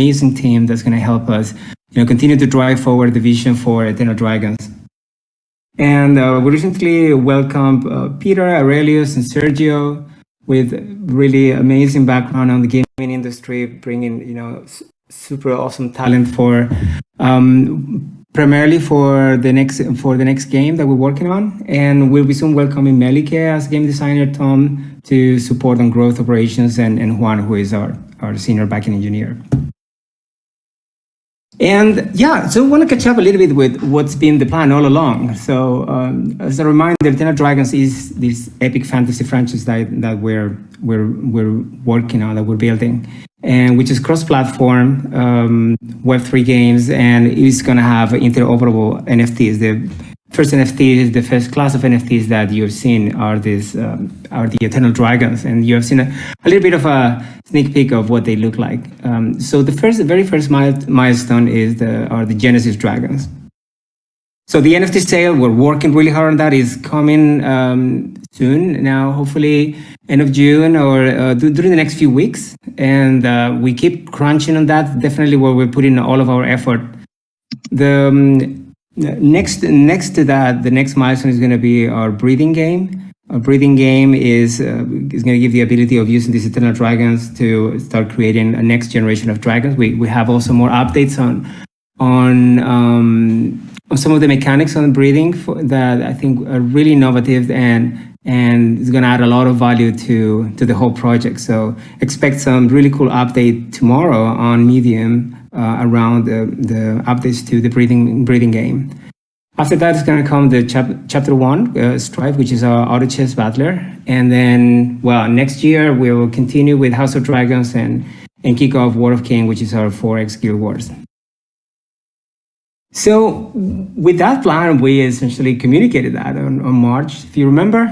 amazing team that's going to help us, continue to drive forward the vision for Eternal Dragons. And we recently welcomed Peter, Arias, and Sergio with really amazing background on the gaming industry, bringing super awesome talent for primarily for the next game that we're working on. And we'll be soon welcoming Melike as game designer, Tom to support on growth operations, and Juan, who is our senior backend engineer. And yeah, so I want to catch up a little bit with what's been the plan all along. So as a reminder, Eternal Dragons is this epic fantasy franchise that we're working on, that we're building, and which is cross-platform, Web3 games, and is going to have interoperable NFTs. The first NFTs, the first class of NFTs that you've seen are the Eternal Dragons, and you have seen a little bit of a sneak peek of what they look like. So the very first milestone are the Genesis Dragons. So the NFT sale, we're working really hard on that, is coming soon now, hopefully end of June or during the next few weeks. And we keep crunching on that, definitely where we're putting all of our effort. Next to that, the next milestone is going to be our breeding game. Our breeding game is going to give the ability of using these Eternal Dragons to start creating a next generation of dragons. We have also more updates on some of the mechanics on breeding that I think are really innovative and it's going to add a lot of value to the whole project. So expect some really cool update tomorrow on Medium around the updates to the breeding game. After that is going to come the chapter 1, Strife, which is our auto chess battler. And then, next year we will continue with House of Dragons and kick off War of King, which is our 4X Guild Wars. So with that plan, we essentially communicated that on March, if you remember.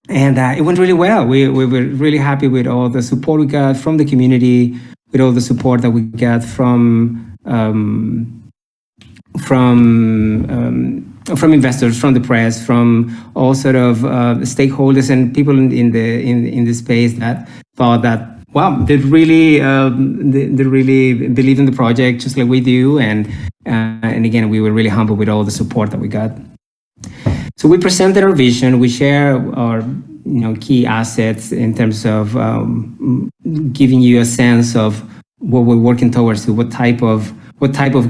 And it went really well. We were really happy with all the support we got from the community, with all the support that we got from investors, from the press, from all sort of stakeholders and people in the space that thought that, wow, they really believe in the project just like we do. And again, we were really humbled with all the support that we got. So we presented our vision. We share our key assets in terms of giving you a sense of what we're working towards, what type of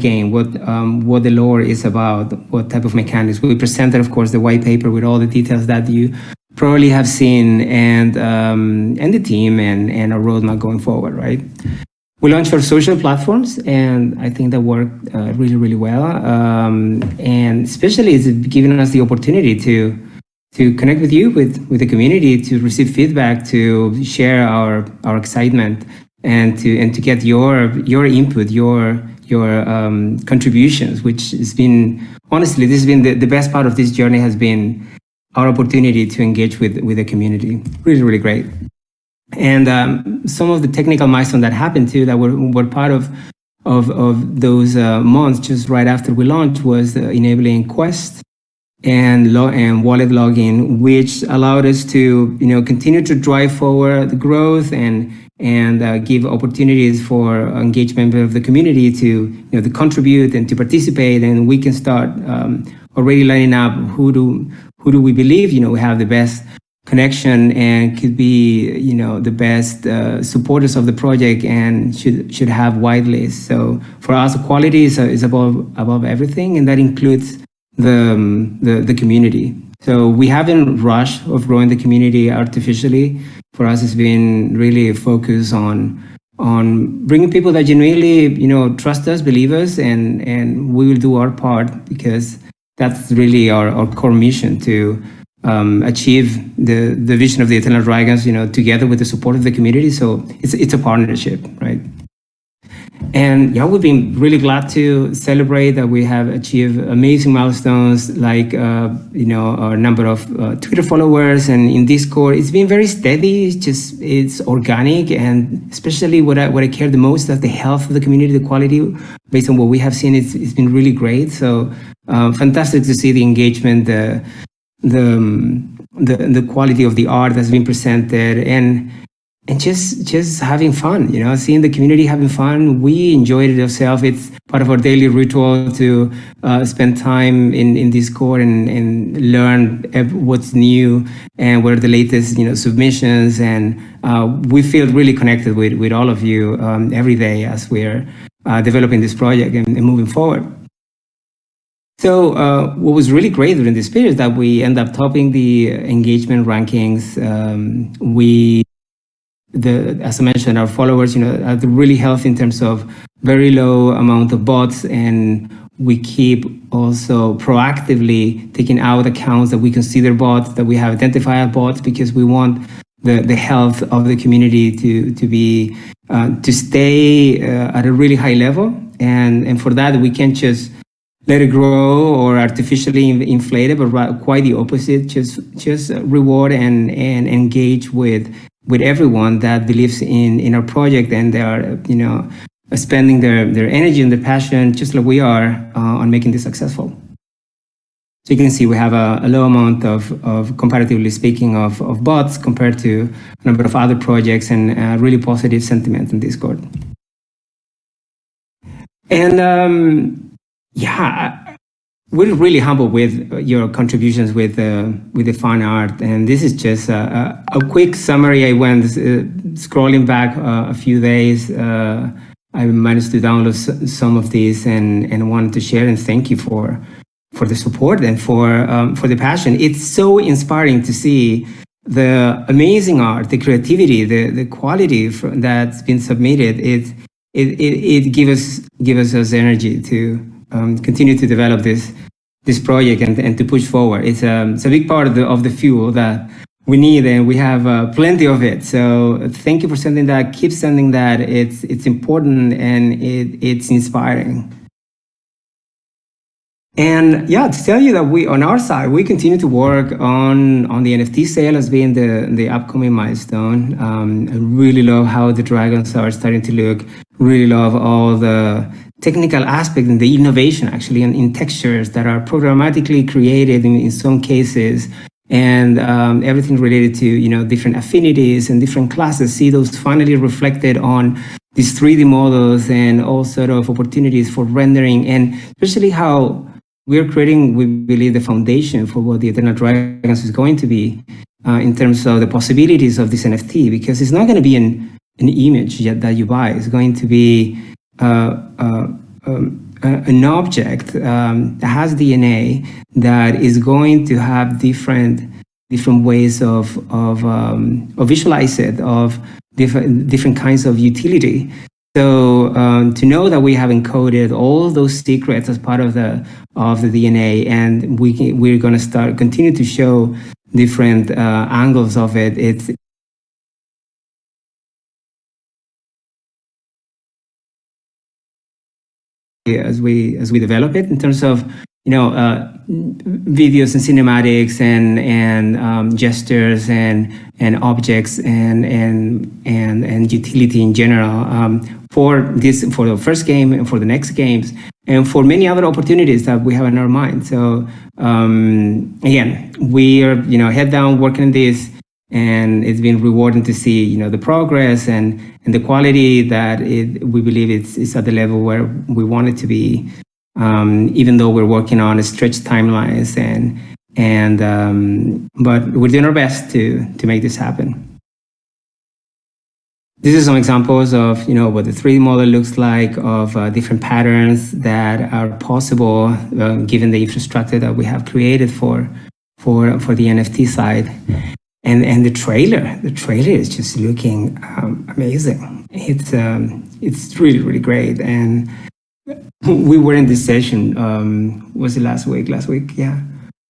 game, what the lore is about, what type of mechanics. We presented, of course, the white paper with all the details that you probably have seen, and the team and our roadmap going forward, right? We launched our social platforms, and I think that worked really, really well. And especially it's given us the opportunity to connect with you, with the community, to receive feedback, to share our excitement, and to get your input, your contributions, which has been, honestly, this has been the best part of this journey, has been our opportunity to engage with the community. Really, really great. And some of the technical milestones that happened too, that were part of those months just right after we launched, was enabling Quest and wallet login, which allowed us to continue to drive forward the growth and give opportunities for engagement of the community to to contribute and to participate, and we can start already lining up who do we believe we have the best connection and could be the best supporters of the project and should have whitelists. So for us, quality is above everything, and that includes the community. So we haven't rushed of growing the community artificially. For us, it's been really focused on bringing people that genuinely trust us, believe us, and we will do our part, because that's really our core mission, to achieve the vision of the Eternal Dragons, together with the support of the community. So it's a partnership, right? And yeah, we've been really glad to celebrate that we have achieved amazing milestones, like our number of Twitter followers, and in Discord. It's been very steady. It's organic, and especially what I care the most, that the health of the community, the quality, based on what we have seen, it's been really great. So fantastic to see the engagement, the quality of the art that's been presented, and just having fun, seeing the community having fun. We enjoyed it ourselves. It's part of our daily ritual to spend time in Discord and learn what's new and what are the latest, submissions. And we feel really connected with all of you every day as we're developing this project and moving forward. So what was really great during this period is that we end up topping the engagement rankings. As I mentioned, our followers, are really healthy in terms of very low amount of bots, and we keep also proactively taking out accounts that we consider bots, that we have identified bots, because we want the health of the community to stay at a really high level, and for that we can't just let it grow or artificially inflate it, but quite the opposite. Just reward and engage with everyone that believes in our project, and they are spending their energy and their passion, just like we are, on making this successful. So you can see we have a low amount of comparatively speaking, of bots compared to a number of other projects, and really positive sentiment in Discord. And we're really humbled with your contributions with the fan art, and this is just a quick summary. I went scrolling back a few days. I managed to download some of these and wanted to share, and thank you for the support and for the passion. It's so inspiring to see the amazing art, the creativity, the quality that's been submitted. It gives us energy to continue to develop this project and to push forward. It's a big part of the fuel that we need, and we have plenty of it. So thank you for sending that. Keep sending that. It's important, and it's inspiring. And to tell you that we, on our side, we continue to work on the NFT sale as being the upcoming milestone. I really love how the dragons are starting to look. Really love all the technical aspect and the innovation actually in textures that are programmatically created in some cases, and everything related to different affinities and different classes. See those finally reflected on these 3D models, and all sort of opportunities for rendering, and especially how we're creating, we believe, the foundation for what the Eternal Dragons is going to be in terms of the possibilities of this NFT, because it's not going to be an image that you buy. It's going to be an object that has DNA, that is going to have different ways of visualize it, of different kinds of utility. So to know that we have encoded all those secrets as part of the DNA, and we're going to continue to show different angles of it. It's as we develop it in terms of videos and cinematics and gestures and objects and utility in general, for the first game and for the next games and for many other opportunities that we have in our mind. So again, we are head down working on this, and it's been rewarding to see the progress and the quality that we believe it's at the level where we want it to be, even though we're working on stretched timelines but we're doing our best to make this happen. This is some examples of what the 3D model looks like, of different patterns that are possible given the infrastructure that we have created for the NFT side. And the trailer is just looking amazing. It's really, really great. And we were in this session, was it last week? Yeah.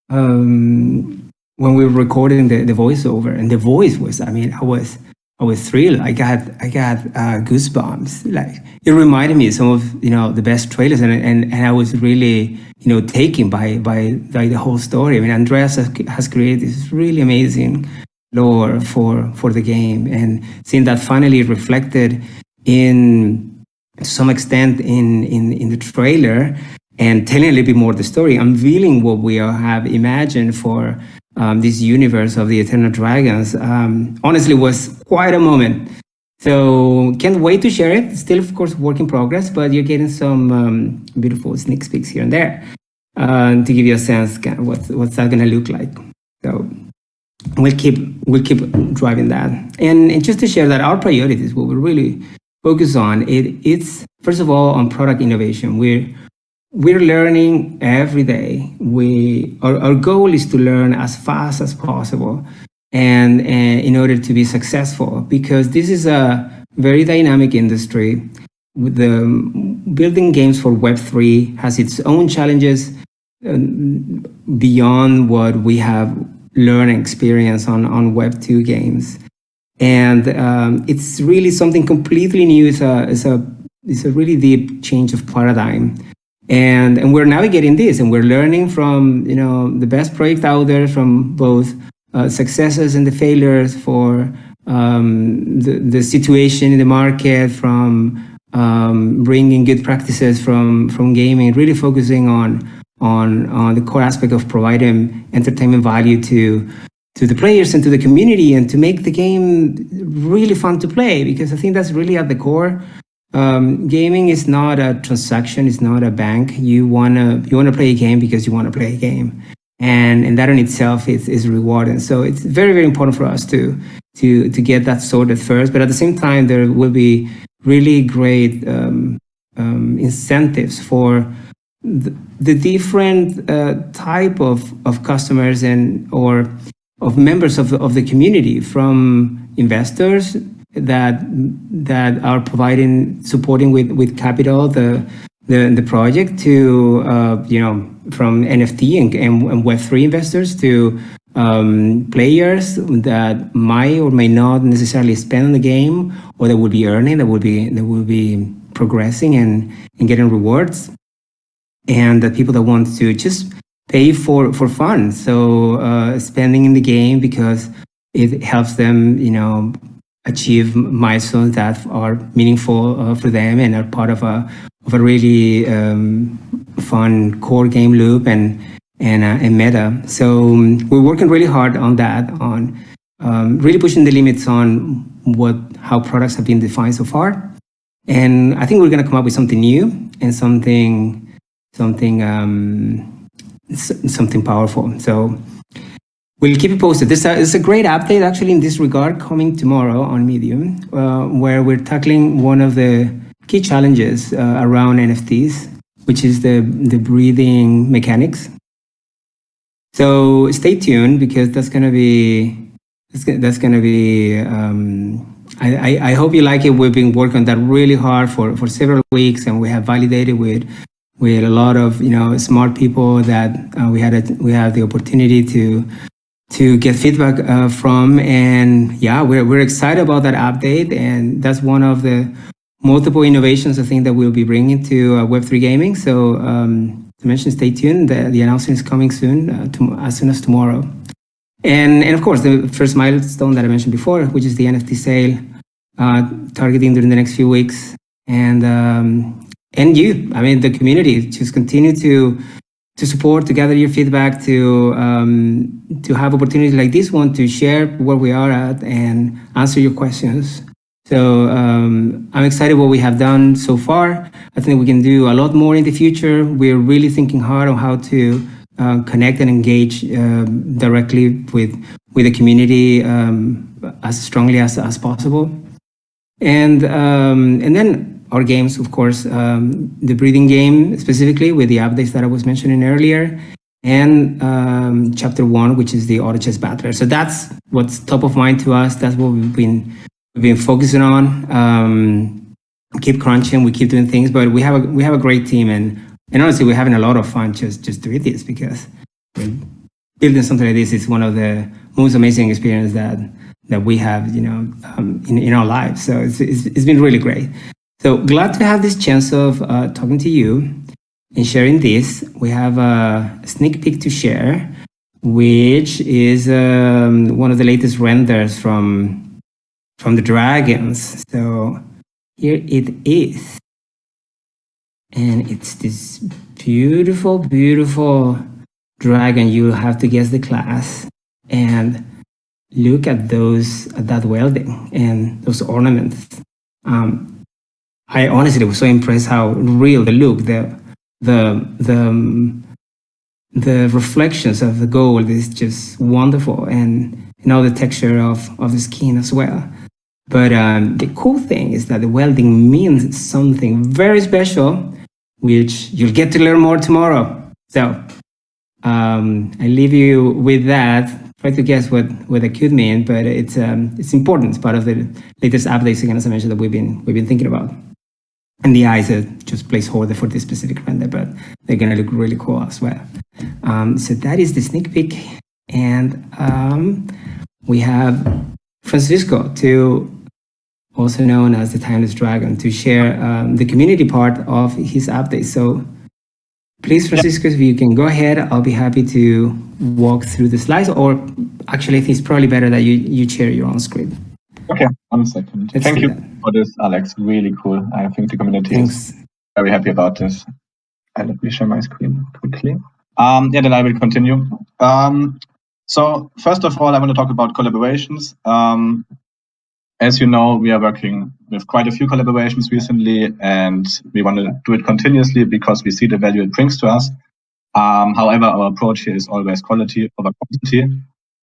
When we were recording the voiceover, and the voice was, I was thrilled. I got goosebumps. Like, it reminded me of some of the best trailers, and I was really taken by the whole story. Andreas has created this really amazing lore for the game, and seeing that finally reflected to some extent in the trailer, and telling a little bit more of the story, unveiling what we have imagined for this universe of the Eternal Dragons, honestly was quite a moment. So can't wait to share it. Still, of course, work in progress, but you're getting some beautiful sneak peeks here and there to give you a sense kind of what's that going to look like. So we'll keep driving that. And just to share that our priorities, what we're really focused on, it's first of all on product innovation. We're learning every day. Our goal is to learn as fast as possible, and in order to be successful, because this is a very dynamic industry. With the building games for Web3 has its own challenges beyond what we have learned and experienced on Web2 games, and it's really something completely new. It's a really deep change of paradigm. And we're navigating this, and we're learning from the best project out there, from both successes and the failures, for the situation in the market, from bringing good practices from gaming, really focusing on the core aspect of providing entertainment value to the players and to the community, and to make the game really fun to play, because I think that's really at the core. Gaming is not a transaction, it's not a bank. You wanna play a game because you want to play a game, and that in itself is rewarding. So it's very, very important for us to get that sorted first. But at the same time, there will be really great incentives for the different type of customers or of members of the community, from investors that are supporting with capital the project, to from NFT and Web3 investors, to players that might or may not necessarily spend on the game, or that will be earning, that will be progressing and getting rewards, and the people that want to just pay for fun. So spending in the game because it helps them achieve milestones that are meaningful for them and are part of a really fun core game loop and meta. So we're working really hard on that, on really pushing the limits on how products have been defined so far. And I think we're going to come up with something new and something powerful. So we'll keep you posted. There's a great update actually in this regard coming tomorrow on Medium, where we're tackling one of the key challenges around NFTs, which is the breathing mechanics. So stay tuned, because that's gonna be. I hope you like it. We've been working on that really hard for several weeks, and we have validated with a lot of smart people that we had the opportunity to get feedback from, and yeah, we're excited about that update, and that's one of the multiple innovations I think that we'll be bringing to Web3 gaming. So to mention, stay tuned. The announcement is coming soon, as soon as tomorrow. And of course, the first milestone that I mentioned before, which is the NFT sale, targeting during the next few weeks, and the community, just continue to support, to gather your feedback, to have opportunities like this one to share where we are at and answer your questions. So I'm excited what we have done so far. I think we can do a lot more in the future. We're really thinking hard on how to connect and engage directly with the community as strongly as possible. And then our games, of course, the breathing game specifically, with the updates that I was mentioning earlier, and Chapter 1, which is the auto chess battler. So that's what's top of mind to us. That's what we've been focusing on. Keep crunching, we keep doing things, but we have a great team, and honestly, we're having a lot of fun just doing this, because building something like this is one of the most amazing experiences that we have, in our lives. So it's been really great. So glad to have this chance of talking to you and sharing this. We have a sneak peek to share, which is one of the latest renders from the dragons. So here it is. And it's this beautiful, beautiful dragon. You'll have to guess the class. and look at that welding and those ornaments. I honestly was so impressed how real the look, the reflections of the gold is just wonderful, and the texture of the skin as well. But the cool thing is that the welding means something very special, which you'll get to learn more tomorrow. So I leave you with that. Try to guess what the could mean, but it's important. It's part of the latest updates, again, as I mentioned, that we've been thinking about. And the eyes are just placeholder for this specific render, but they're gonna look really cool as well. So that is the sneak peek, and we have Francisco, also known as the Timeless Dragon, to share the community part of his update. So please, Francisco, if you can go ahead, I'll be happy to walk through the slides, or actually I think it's probably better that you share your own screen. Okay, 1 second. Thank you for this, Alex. Really cool. I think the community is very happy about this. Let me share my screen quickly. Then I will continue. So first of all, I want to talk about collaborations. As you know, we are working with quite a few collaborations recently, and we want to do it continuously because we see the value it brings to us. However, our approach here is always quality over quantity,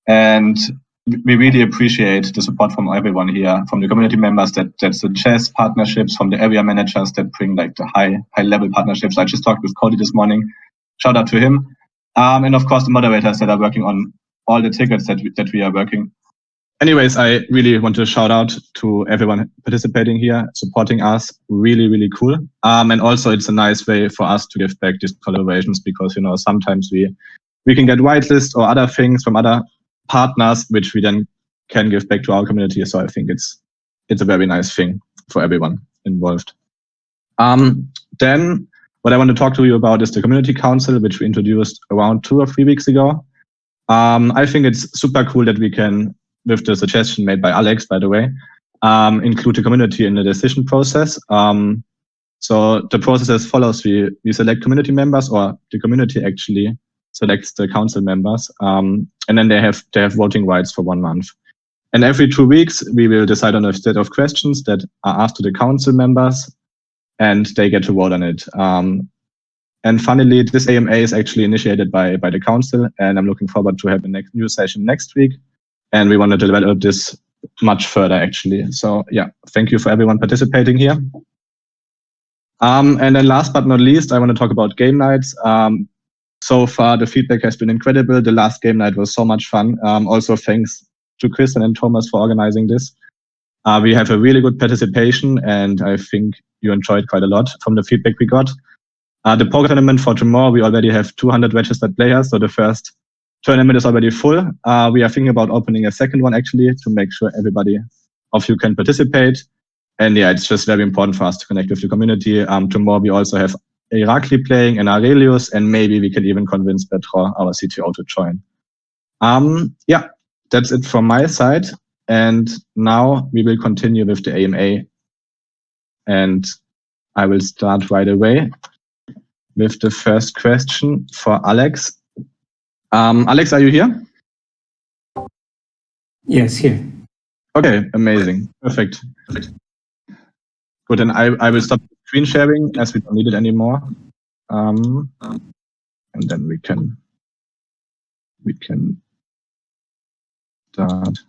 and we really appreciate the support from everyone here, from the community members that suggest partnerships, from the area managers that bring like the high level partnerships. I just talked with Cody this morning. Shout out to him. And of course the moderators that are working on all the tickets that we are working. Anyways, I really want to shout out to everyone participating here, supporting us. Really, really cool. And also it's a nice way for us to give back these collaborations, because sometimes we can get whitelist or other things from other partners, which we then can give back to our community. So I think it's a very nice thing for everyone involved. Then what I want to talk to you about is the community council, which we introduced around 2 or 3 weeks ago. I think it's super cool that we can, with the suggestion made by Alex, by the way, include the community in the decision process. So the process as follows: we select community members, or the community actually selects the council members, and then they have voting rights for 1 month. And every 2 weeks, we will decide on a set of questions that are asked to the council members, and they get to vote on it. And finally, this AMA is actually initiated by the council, and I'm looking forward to have a new session next week. And we want to develop this much further, actually. So yeah, thank you for everyone participating here. And then last but not least, I want to talk about game nights. So far, the feedback has been incredible. The last game night was so much fun. Also, thanks to Kristen and Thomas for organizing this. We have a really good participation, and I think you enjoyed quite a lot from the feedback we got. The poker tournament for tomorrow, we already have 200 registered players, so the first tournament is already full. We are thinking about opening a second one, actually, to make sure everybody of you can participate. And yeah, it's just very important for us to connect with the community. Tomorrow we also have 𝐂𝐥𝐢𝐜 playing and Arias, and maybe we can even convince Bertrand, our CTO, to join. Yeah, that's it from my side. And now we will continue with the AMA. And I will start right away with the first question for Alex. Alex, are you here? Yes, here. Okay, amazing. Perfect. Good, then I will stop screen sharing as we don't need it anymore. And then we can start.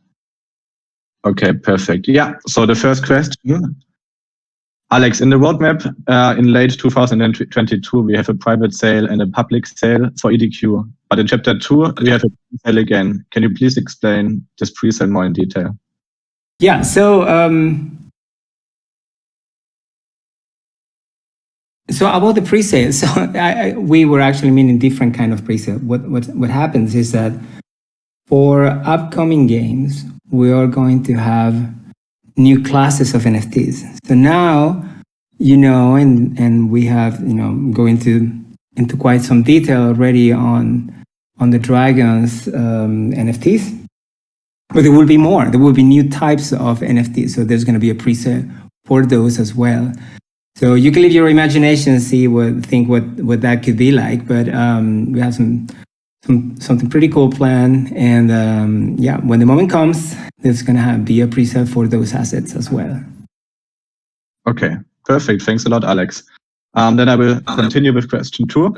Okay, perfect. Yeah, so the first question. Alex, in the roadmap in late 2022, we have a private sale and a public sale for EDQ. But in chapter 2, we have a pre-sale again. Can you please explain this pre-sale more in detail? Yeah, so about the pre-sale, so we were actually meaning different kind of pre-sale. What happens is that for upcoming games, we are going to have new classes of NFTs. So now, and we have, go into quite some detail already on the Dragons NFTs. But there will be more. There will be new types of NFTs. So there's going to be a pre-sale for those as well. So you can leave your imagination and see what that could be like. But we have some something pretty cool planned. And yeah, when the moment comes, there's going to be a preset for those assets as well. Okay, perfect. Thanks a lot, Alex. Then I will continue with question 2.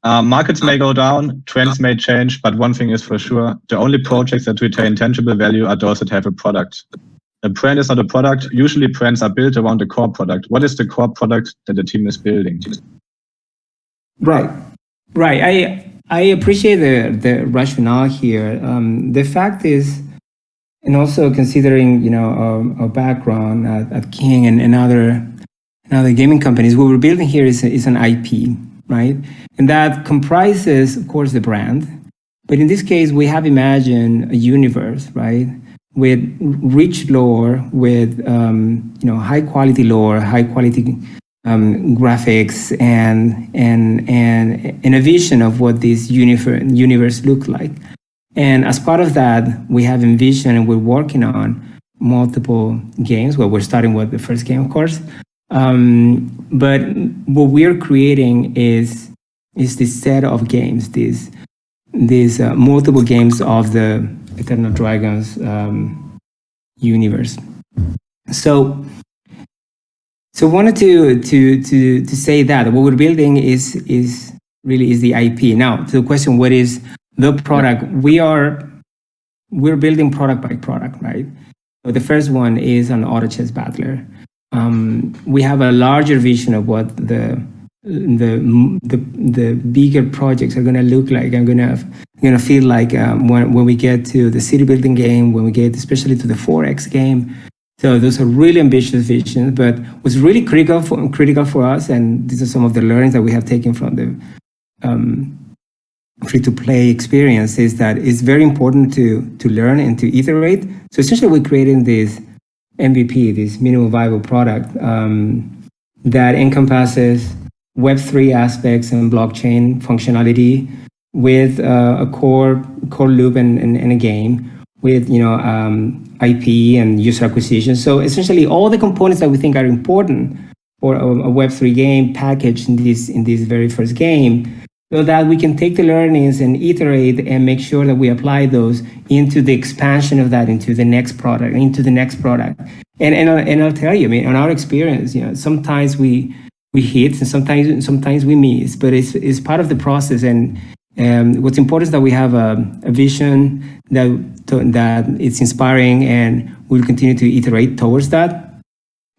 Markets may go down, trends may change, but one thing is for sure, the only projects that retain tangible value are those that have a product. A brand is not a product. Usually brands are built around a core product. What is the core product that the team is building? Right. I appreciate the rationale here. The fact is, and also considering, you know, our background at King and other gaming companies, what we're building here is an IP, right? And that comprises, of course, the brand. But in this case, we have imagined a universe, right, with rich lore, with you know, high quality lore, high quality graphics, and a vision of what this universe looks like. And as part of that, we have envisioned and we're working on multiple games. Well, we're starting with the first game, of course. But what we're creating is this set of games, these multiple games of the Eternal Dragons universe. So I wanted to say that what we're building is really the IP. Now, to the question, what is the product? We're building product by product, right? So the first one is an auto chess battler. We have a larger vision of what the bigger projects are going to look like. I'm going to feel like when we get to the city building game, when we get especially to the 4X game. So those are really ambitious visions. But what's really critical for us, and these are some of the learnings that we have taken from the free-to-play experience, is that it's very important to learn and to iterate. So essentially, we're creating this MVP, this minimum viable product that encompasses Web3 aspects and blockchain functionality with a core loop and a game with, you know, IP and user acquisition. So essentially, all the components that we think are important for a Web3 game packaged in this very first game, so that we can take the learnings and iterate and make sure that we apply those into the expansion of that, into the next product. And I'll tell you, I mean, on our experience, you know, sometimes we hit and sometimes we miss, but it's part of the process. And what's important is that we have a vision that it's inspiring, and we'll continue to iterate towards that.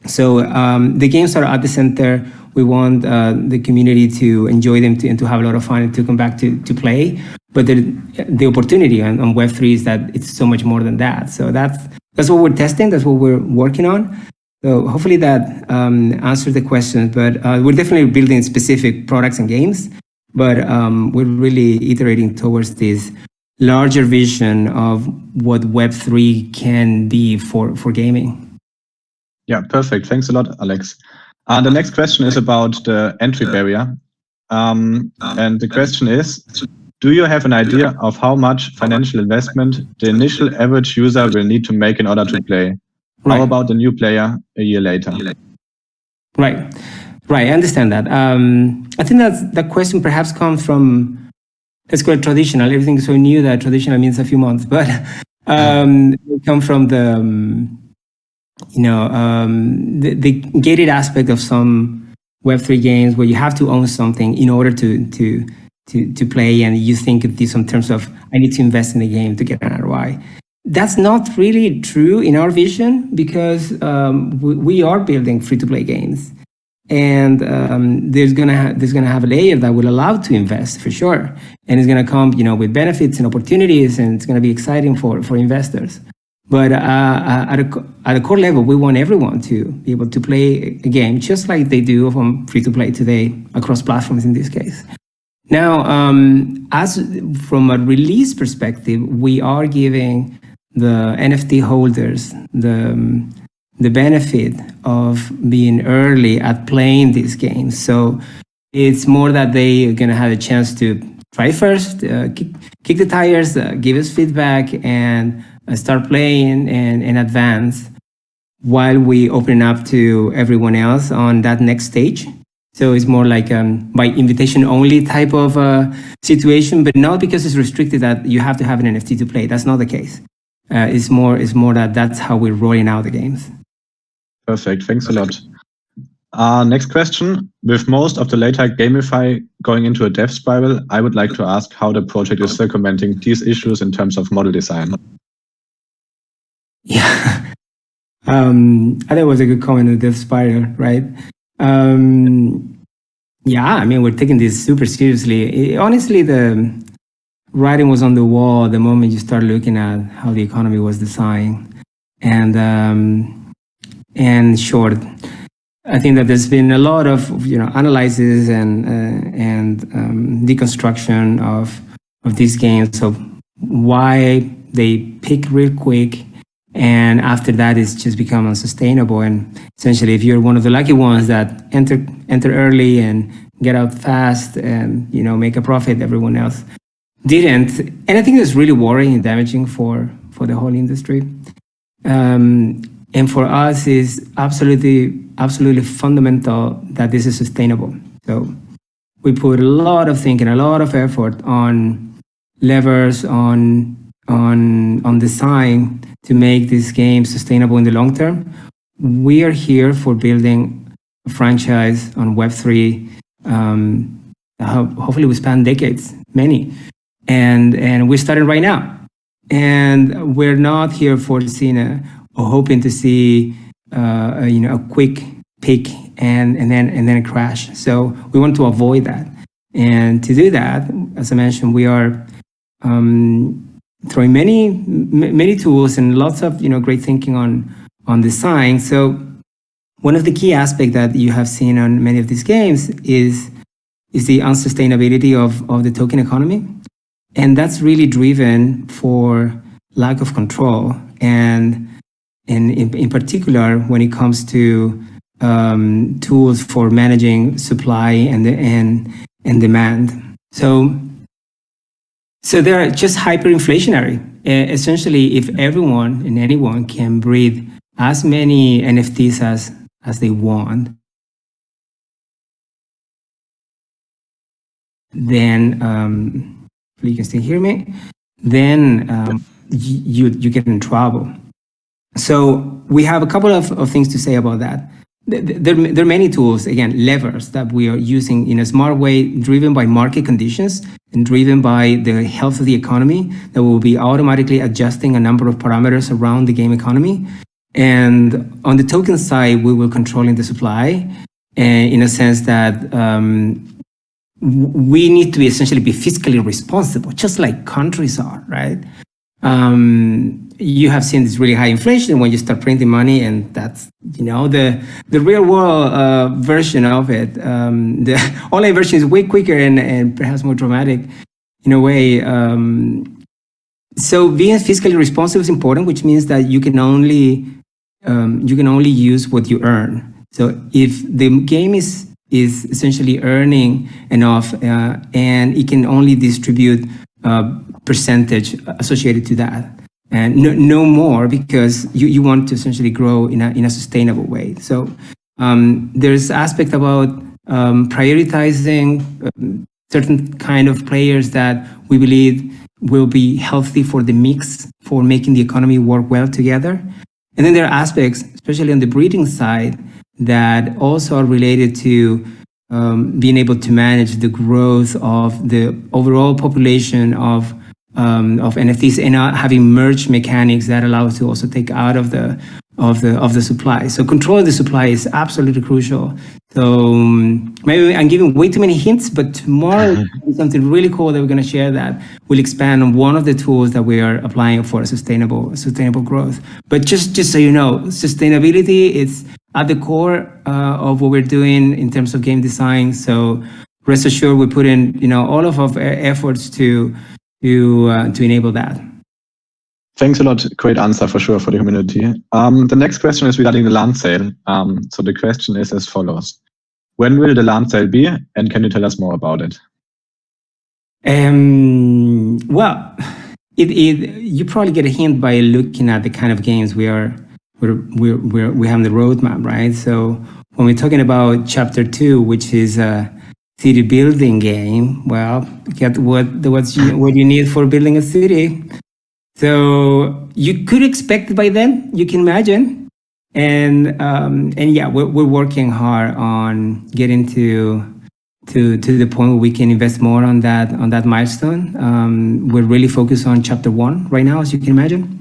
So the games are at the center. We want the community to enjoy them and to have a lot of fun and to come back to play. But the opportunity on Web3 is that it's so much more than that. So that's what we're testing. That's what we're working on. So hopefully that answers the question. But we're definitely building specific products and games. But we're really iterating towards this larger vision of what Web3 can be for gaming. Yeah, perfect. Thanks a lot, Alex. The next question is about the entry barrier. And the question is, do you have an idea of how much financial investment the initial average user will need to make in order to play? Right. How about the new player a year later? Right. I understand that. I think that question perhaps comes from, let's call it traditional. Everything is so new that traditional means a few months. But it comes from the gated aspect of some Web3 games where you have to own something in order to play, and you think of this in terms of, I need to invest in the game to get an ROI. That's not really true in our vision, because we are building free-to-play games, and there's gonna have a layer that will allow to invest for sure, and it's gonna come, you know, with benefits and opportunities, and it's gonna be exciting for investors. But at a core level, we want everyone to be able to play a game just like they do from free-to-play today across platforms in this case. Now, as from a release perspective, we are giving the NFT holders the benefit of being early at playing these games. So it's more that they are going to have a chance to try first, kick the tires, give us feedback, and start playing and advance while we open up to everyone else on that next stage. So it's more like by invitation only type of situation, but not because it's restricted that you have to have an NFT to play. That's not the case. It's more that that's how we're rolling out the games. Perfect. Thanks a lot. Next question. With most of the later gamify going into a death spiral, I would like to ask how the project is circumventing these issues in terms of model design. Yeah. I think it was a good comment on the death spiral, right? Yeah, I mean, we're taking this super seriously. Honestly, the writing was on the wall the moment you start looking at how the economy was designed. And short, I think that there's been a lot of analysis and deconstruction of these games, of why they peak real quick, and after that it's just become unsustainable. And essentially, if you're one of the lucky ones that enter early and get out fast and make a profit, everyone else didn't. And I think that's really worrying and damaging for the whole industry. And for us, is absolutely fundamental that this is sustainable. So we put a lot of thinking, a lot of effort on levers, on design to make this game sustainable in the long term. We are here for building a franchise on Web3. Hopefully we span decades, many, and we're starting right now. And we're not here for seeing or hoping to see a quick peak and then a crash. So we want to avoid that. And to do that, as I mentioned, we are throwing many tools and lots of great thinking on design. So one of the key aspects that you have seen on many of these games is the unsustainability of the token economy. And that's really driven for lack of control, and in particular when it comes to tools for managing supply and demand. So they're just hyperinflationary. Essentially, if everyone and anyone can breed as many NFTs as they want, then you can still hear me, then you get in trouble. So we have a couple of things to say about that. There are many tools, again, levers that we are using in a smart way, driven by market conditions and driven by the health of the economy, that will be automatically adjusting a number of parameters around the game economy. And on the token side, we will controlling the supply in a sense that we need to essentially be fiscally responsible, just like countries are, right? You have seen this really high inflation when you start printing money, and that's the real world version of it. The online version is way quicker and perhaps more dramatic in a way. So being fiscally responsible is important, which means that you can only use what you earn. So if the game is essentially earning enough and it can only distribute percentage associated to that, and no more, because you want to essentially grow in a sustainable way. So there's aspect about prioritizing certain kind of players that we believe will be healthy for the mix, for making the economy work well together. And then there are aspects, especially on the breeding side, that also are related to being able to manage the growth of the overall population of NFTs, and having merge mechanics that allow us to also take out of the supply. So controlling the supply is absolutely crucial. So maybe I'm giving way too many hints, but tomorrow is something really cool that we're going to share that will expand on one of the tools that we are applying for sustainable growth. But just so you know, sustainability is at the core of what we're doing in terms of game design. So rest assured, we put in all of our efforts to enable that. Thanks a lot. Great answer for sure for the community. The next question is regarding the land sale. So the question is as follows: when will the land sale be, and can you tell us more about it? Well, you probably get a hint by looking at the kind of games we have on the roadmap, right? So when we're talking about chapter 2, which is a city building game, well, get what you need for building a city. So you could expect it by then, you can imagine. And yeah, we're working hard on getting to the point where we can invest more on that milestone. We're really focused on chapter 1 right now, as you can imagine.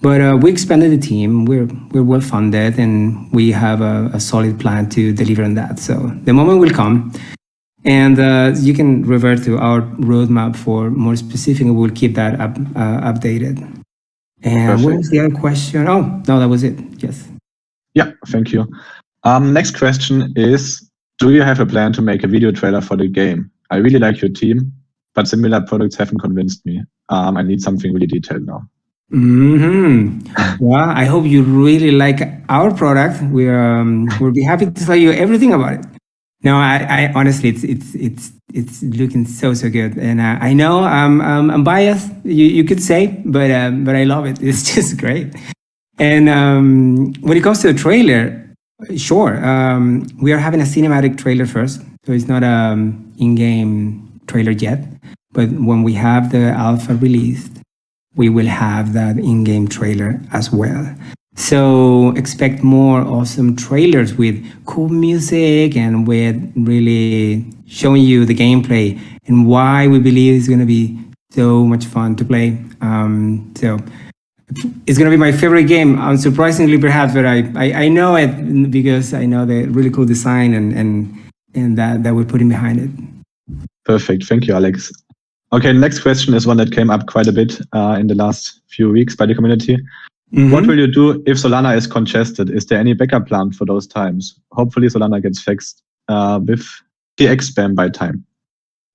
But we expanded the team. We're well funded, and we have a solid plan to deliver on that. So the moment will come, and you can revert to our roadmap for more specific, and we'll keep that updated. And Perfect. what was the other question? Oh, no, that was it. Yes. Yeah, thank you. Next question is, do you have a plan to make a video trailer for the game? I really like your team, but similar products haven't convinced me. I need something really detailed now. Well, I hope you really like our product. We'll be happy to tell you everything about it. No, I honestly, it's looking so good, and I know I'm biased, you could say, but I love it. It's just great. And when it comes to a trailer, sure, we are having a cinematic trailer first, so it's not in-game trailer yet. But when we have the alpha released, we will have that in-game trailer as well. So expect more awesome trailers with cool music and with really showing you the gameplay and why we believe it's going to be so much fun to play. So it's going to be my favorite game, unsurprisingly perhaps, but I know it because I know the really cool design and that we're putting behind it. Perfect. Thank you, Alex. Okay, next question is one that came up quite a bit in the last few weeks by the community. What will you do if Solana is congested? Is there any backup plan for those times? Hopefully Solana gets fixed with TX spam by time.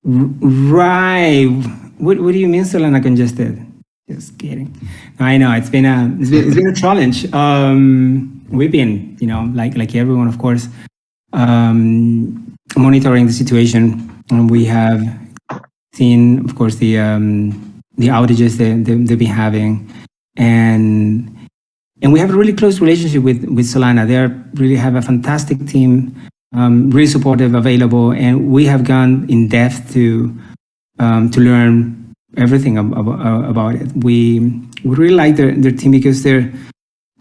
Right. What do you mean Solana congested? Just kidding. I know it's been a challenge. We've been, like everyone, of course, monitoring the situation, and we have seen, of course, the outages they've been having, and we have a really close relationship with Solana. They really have a fantastic team, really supportive, available, and we have gone in depth to learn everything about it. We really like their team because they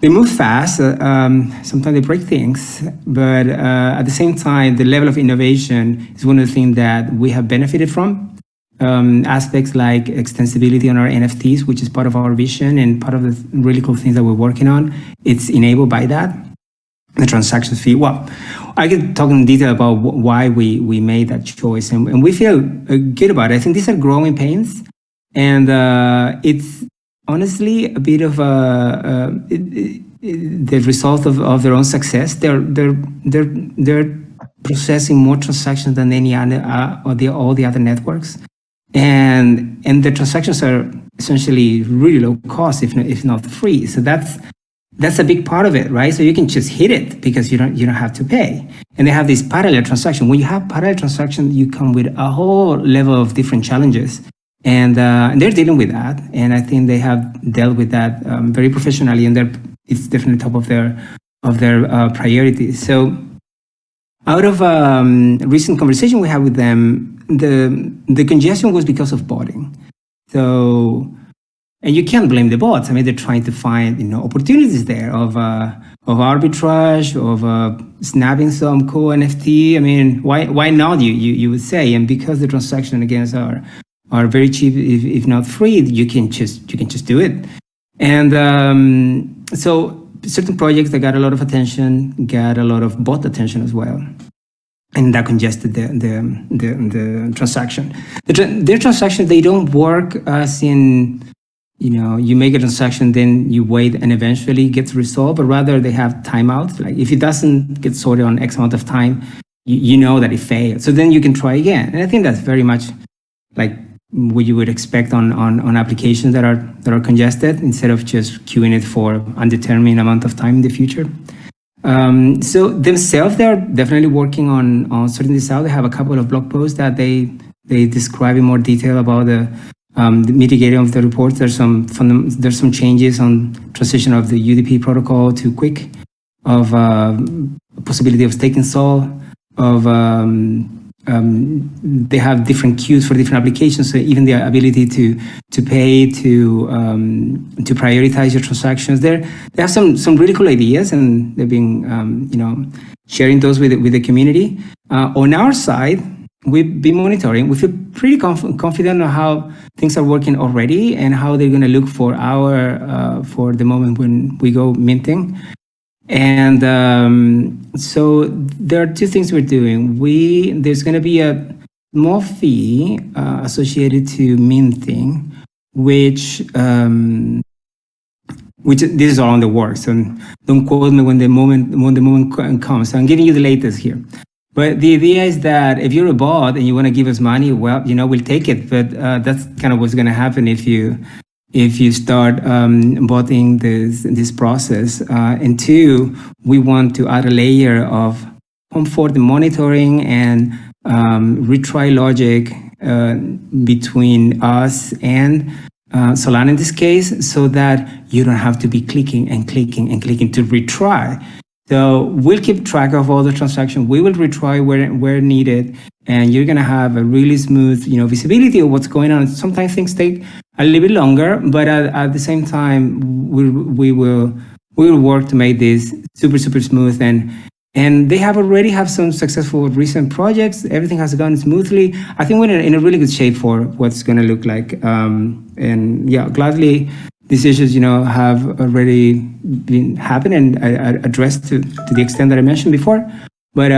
move fast. Sometimes they break things, but at the same time, the level of innovation is one of the things that we have benefited from. Aspects like extensibility on our NFTs, which is part of our vision and part of the really cool things that we're working on. It's enabled by that. The transaction fee. Well, I could talk in detail about why we made that choice, and we feel good about it. I think these are growing pains, and it's honestly a bit of the result of their own success. They're processing more transactions than any other all the other networks. And the transactions are essentially really low cost, if not free. So that's a big part of it, right? So you can just hit it because you don't have to pay. And they have this parallel transaction. When you have parallel transaction, you come with a whole level of different challenges, and they're dealing with that. And I think they have dealt with that very professionally, and it's definitely top of their priorities. So out of recent conversation we had with them, the congestion was because of botting. So, and you can't blame the bots. I mean, they're trying to find opportunities there of arbitrage, of snapping some cool NFT. I mean, why not? You would say, and because the transaction against are very cheap, if not free, you can just do it. And so certain projects that got a lot of attention got a lot of bot attention as well. And that congested the transaction. Their transaction, they don't work as in, you make a transaction, then you wait and eventually gets resolved, but rather they have timeouts. Like if it doesn't get sorted on X amount of time, you know that it failed. So then you can try again. And I think that's very much like what you would expect on applications that are congested, instead of just queuing it for undetermined amount of time in the future. So themselves, they're definitely working on sorting this out. They have a couple of blog posts that they describe in more detail about the mitigating of the reports. There's some changes on transition of the UDP protocol to Quick, of possibility of staking SOL, of they have different queues for different applications, so even the ability to pay, to prioritize your transactions. They have some really cool ideas, and they've been sharing those with the community. On our side, we've been monitoring. We feel pretty confident on how things are working already and how they're going to look for for the moment when we go minting. And so there are two things we're doing. There's going to be a small fee associated to minting, which this is all on the works. So don't quote me when the moment comes. So I'm giving you the latest here. But the idea is that if you're a bot and you want to give us money, well, we'll take it. But that's kind of what's going to happen if you start botting this process. And two, we want to add a layer of comfort and monitoring and retry logic between us and Solana in this case, so that you don't have to be clicking and clicking and clicking to retry. So we'll keep track of all the transactions. We will retry where needed, and you're gonna have a really smooth, visibility of what's going on. Sometimes things take a little bit longer, but at the same time, we will work to make this super smooth. And they already have some successful recent projects. Everything has gone smoothly. I think we're in a really good shape for what's gonna look like. And yeah, gladly, these issues, have already been happening and addressed to the extent that I mentioned before. But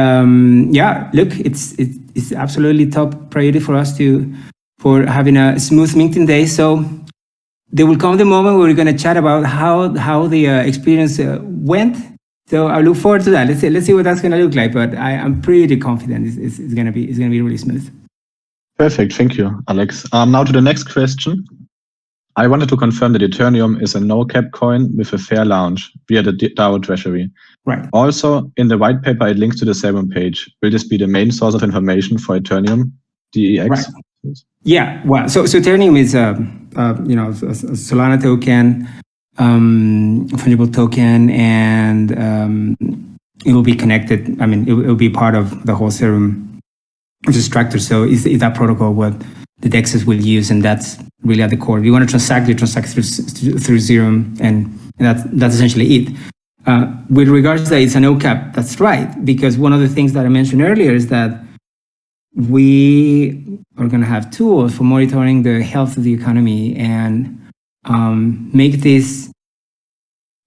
yeah, look, it's absolutely top priority for us for having a smooth minting day. So there will come the moment where we're going to chat about how the experience went. So I look forward to that. Let's see what that's going to look like. But I'm pretty confident it's going to be really smooth. Perfect, thank you, Alex. Now to the next question. I wanted to confirm that Ethereum is a no-cap coin with a fair launch via the DAO treasury. Right. Also, in the white paper, it links to the 𝐸 page. Will this be the main source of information for Ethereum, DEX? Right. Yeah. Well, so Ethereum is a Solana token, fungible token, and it will be connected. I mean, it will be part of the whole Ethereum infrastructure. So is that protocol what the DEXs will use, and that's really at the core. If you want to transact, you transact through Ethereum, and that's essentially it. With regards to that, it's a no-cap. That's right, because one of the things that I mentioned earlier is that we are going to have tools for monitoring the health of the economy and make these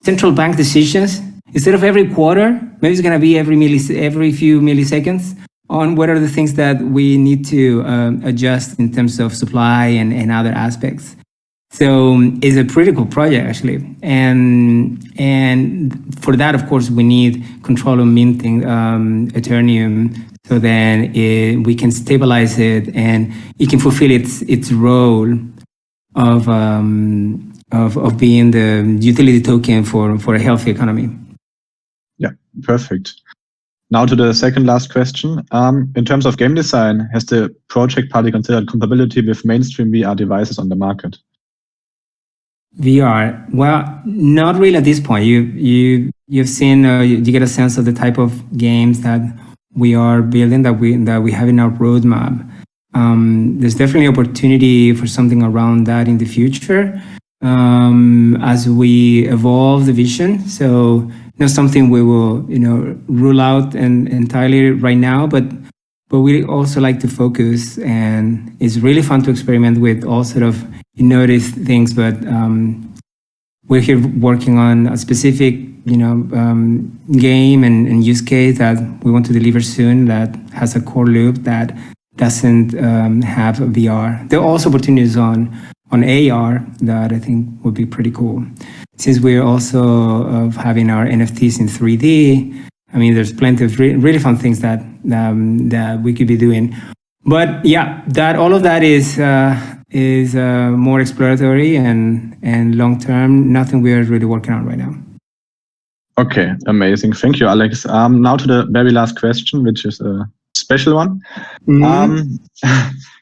central bank decisions instead of every quarter. Maybe it's going to be every few milliseconds on what are the things that we need to adjust in terms of supply and other aspects. So it's a pretty cool project, actually. And for that, of course, we need control of minting Ethereum, so then we can stabilize it and it can fulfill its role of being the utility token for a healthy economy. Yeah, perfect. Now to the second last question. In terms of game design, has the project party considered compatibility with mainstream VR devices on the market? VR, well, not really at this point. You've seen, you get a sense of the type of games that we are building, that we have in our roadmap. There's definitely opportunity for something around that in the future as we evolve the vision. So not something we will, rule out entirely right now, but we also like to focus, and it's really fun to experiment with all sort of innovative things. But we're here working on a specific, game and use case that we want to deliver soon that has a core loop that doesn't have VR. There are also opportunities on AR that I think would be pretty cool. Since we're also having our NFTs in 3D, I mean, there's plenty of really fun things that we could be doing. But yeah, all of that is more exploratory and long term. Nothing we are really working on right now. Okay, amazing. Thank you, Alex. Now to the very last question, which is a special one. Mm-hmm.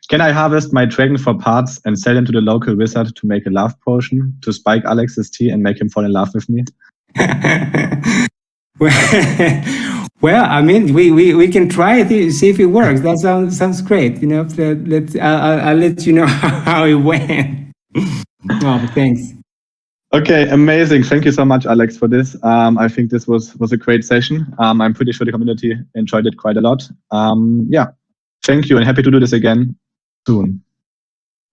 Can I harvest my dragon for parts and sell them to the local wizard to make a love potion to spike Alex's tea and make him fall in love with me? Well, I mean, we can try it, see if it works. That sounds great. You know, I'll let you know how it went. Oh, thanks. Okay, amazing. Thank you so much, Alex, for this. I think this was a great session. I'm pretty sure the community enjoyed it quite a lot. Yeah, thank you, and happy to do this again soon.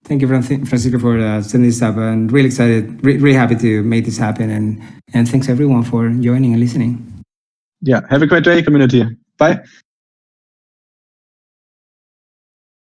Thank you, Francisco, for setting this up. And really excited, really happy to make this happen. And thanks everyone for joining and listening. Yeah, have a great day, community. Bye.